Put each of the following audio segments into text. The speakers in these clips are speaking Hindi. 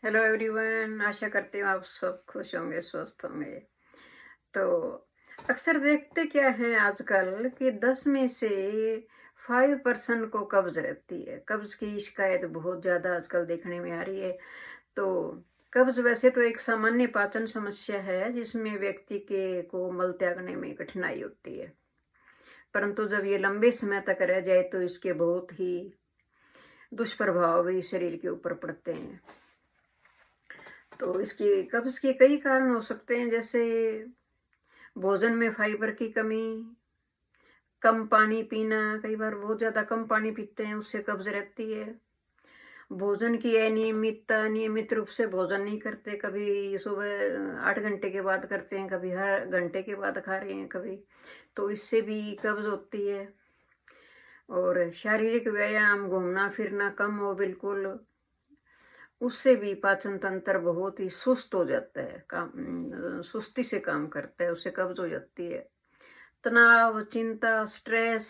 हेलो एवरीवन, आशा करती हूँ आप सब खुश होंगे, स्वस्थ होंगे। तो अक्सर देखते क्या हैं आजकल कि 10 में से 5% को कब्ज रहती है। कब्ज की शिकायत बहुत ज़्यादा आजकल देखने में आ रही है। तो कब्ज वैसे तो एक सामान्य पाचन समस्या है जिसमें व्यक्ति के को मल त्यागने में कठिनाई होती है, परंतु जब ये लंबे समय तक रह जाए तो इसके बहुत ही दुष्प्रभाव भी शरीर के ऊपर पड़ते हैं। तो इसकी कब्ज के कई कारण हो सकते हैं, जैसे भोजन में फाइबर की कमी, कम पानी पीना। कई बार बहुत ज़्यादा कम पानी पीते हैं, उससे कब्ज रहती है। भोजन की अनियमितता, नियमित रूप से भोजन नहीं करते, कभी सुबह 8 घंटे के बाद करते हैं, कभी हर घंटे के बाद खा रहे हैं कभी, तो इससे भी कब्ज होती है। और शारीरिक व्यायाम, घूमना फिरना कम हो बिल्कुल, उससे भी पाचन तंत्र बहुत ही सुस्त हो जाता है, सुस्ती से काम करता है, उससे कब्ज हो जाती है। तनाव, चिंता, स्ट्रेस,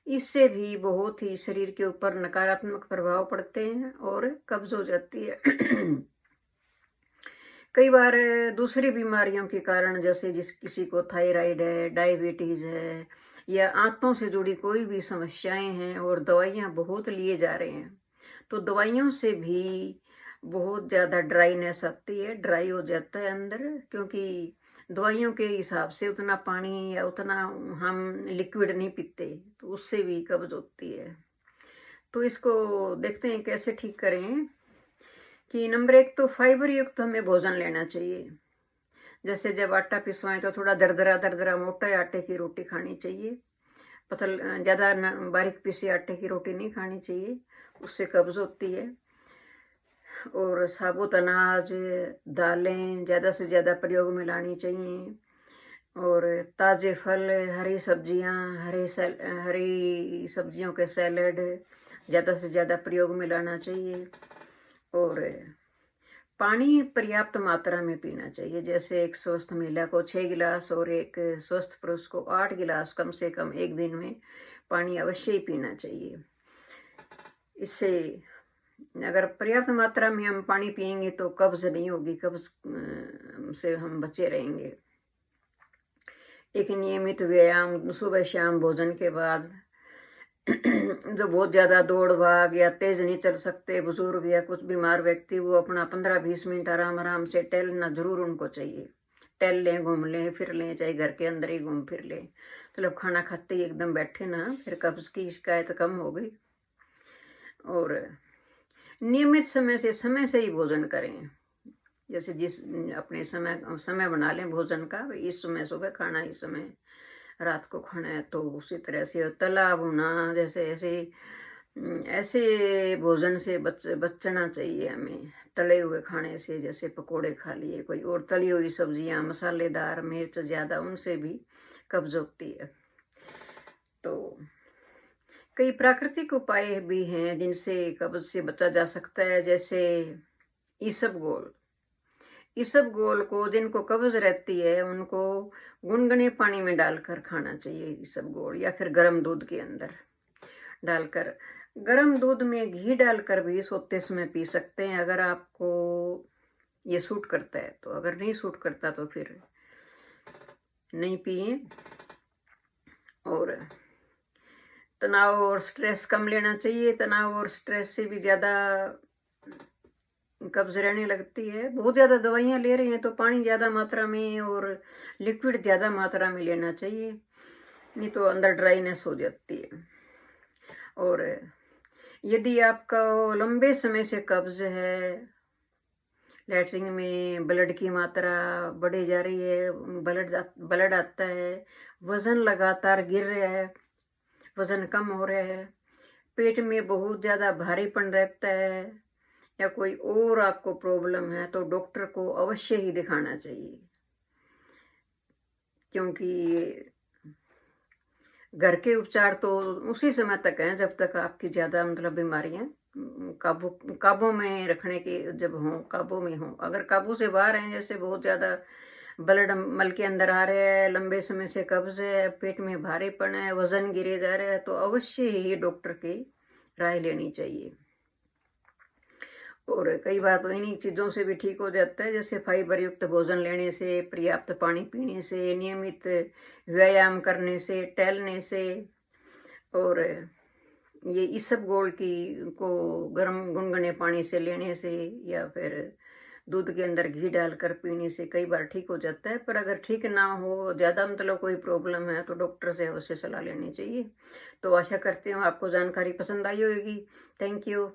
इससे भी बहुत ही शरीर के ऊपर नकारात्मक प्रभाव पड़ते हैं और कब्ज हो जाती है। कई बार दूसरी बीमारियों के कारण, जैसे जिस किसी को थायराइड है, डायबिटीज है, या आंतों से जुड़ी कोई भी समस्याएं हैं और दवाइयां बहुत लिए जा रहे हैं, तो दवाइयों से भी बहुत ज़्यादा ड्राइनेस आती है, ड्राई हो जाता है अंदर, क्योंकि दवाइयों के हिसाब से उतना पानी या उतना हम लिक्विड नहीं पीते, तो उससे भी कब्ज होती है। तो इसको देखते हैं कैसे ठीक करें। कि नंबर एक तो फाइबर युक्त हमें भोजन लेना चाहिए। जैसे जब आटा पिसवाएं तो थोड़ा दरदरा दरदरा मोटे आटे की रोटी खानी चाहिए। ज़्यादा बारीक पीसी आटे की रोटी नहीं खानी चाहिए, उससे कब्ज होती है। और साबुत अनाज, दालें ज़्यादा से ज़्यादा प्रयोग में लानी चाहिए। और ताज़े फल, हरी सब्जियां, हरी सब्जियों के सैलेड ज़्यादा से ज़्यादा प्रयोग में लाना चाहिए। और पानी पर्याप्त मात्रा में पीना चाहिए। जैसे एक स्वस्थ महिला को 6 गिलास और एक स्वस्थ पुरुष को 8 गिलास कम से कम एक दिन में पानी अवश्य ही पीना चाहिए। इससे अगर पर्याप्त मात्रा में हम पानी पिएंगे तो कब्ज नहीं होगी, कब्ज से हम बचे रहेंगे। एक नियमित व्यायाम सुबह शाम भोजन के बाद। जो बहुत ज़्यादा दौड़ भाग या तेज नहीं चल सकते बुजुर्ग या कुछ बीमार व्यक्ति, वो अपना 15-20 मिनट आराम आराम से टहलना जरूर उनको चाहिए। टहल लें, घूम लें, फिर लें, चाहे घर के अंदर ही घूम फिर लें। मतलब खाना खाते ही एकदम बैठे ना, फिर कब्ज की शिकायत कम हो गई। और नियमित समय से ही भोजन करें। जैसे जिस अपने समय समय बना लें भोजन का, इस समय सुबह खाना, इस समय रात को खाना है, तो उसी तरह से तला भुना, जैसे ऐसे भोजन से बचना चाहिए हमें। तले हुए खाने से, जैसे पकोड़े खा लिए कोई, और तली हुई सब्जियां, मसालेदार, मिर्च ज़्यादा, उनसे भी कब्ज होती है। तो कई प्राकृतिक उपाय भी हैं जिनसे कब्ज से बचा जा सकता है, जैसे इसबगोल। इसबगोल को, जिनको कब्ज रहती है, उनको गुनगुने पानी में डालकर खाना चाहिए इसबगोल, या फिर गर्म दूध के अंदर डालकर। गर्म दूध में घी डालकर भी सोते समय पी सकते हैं, अगर आपको ये सूट करता है तो। अगर नहीं सूट करता तो फिर नहीं पिए। और तनाव और स्ट्रेस कम लेना चाहिए। तनाव और स्ट्रेस से भी ज़्यादा कब्ज रहने लगती है। बहुत ज़्यादा दवाइयाँ ले रही हैं तो पानी ज़्यादा मात्रा में और लिक्विड ज़्यादा मात्रा में लेना चाहिए, नहीं तो अंदर ड्राइनेस हो जाती है। और यदि आपका लंबे समय से कब्ज है, लैट्रिन में ब्लड की मात्रा बढ़ी जा रही है, ब्लड आता है, वजन लगातार गिर रहा है, वजन कम हो रहा है, पेट में बहुत ज़्यादा भारीपन रहता है, या कोई और आपको प्रॉब्लम है, तो डॉक्टर को अवश्य ही दिखाना चाहिए। क्योंकि घर के उपचार तो उसी समय तक हैं जब तक आपकी ज़्यादा मतलब बीमारियां काबू में रखने की, जब हों काबू में हों। अगर काबू से बाहर हैं, जैसे बहुत ज़्यादा ब्लड मल के अंदर आ रहे हैं, लंबे समय से कब्ज है, पेट में भारीपन है, वजन गिरे जा रहा है, तो अवश्य ही डॉक्टर की राय लेनी चाहिए। और कई बार तो इन्हीं चीज़ों से भी ठीक हो जाता है, जैसे फाइबर युक्त भोजन लेने से, पर्याप्त पानी पीने से, नियमित व्यायाम करने से, टहलने से, और ये इसबगोल की को गर्म गुनगुने पानी से लेने से, या फिर दूध के अंदर घी डालकर पीने से कई बार ठीक हो जाता है। पर अगर ठीक ना हो, ज़्यादा मतलब कोई प्रॉब्लम है, तो डॉक्टर से अवश्य सलाह लेनी चाहिए। तो आशा करती हूँ आपको जानकारी पसंद आई होगी। Thank you.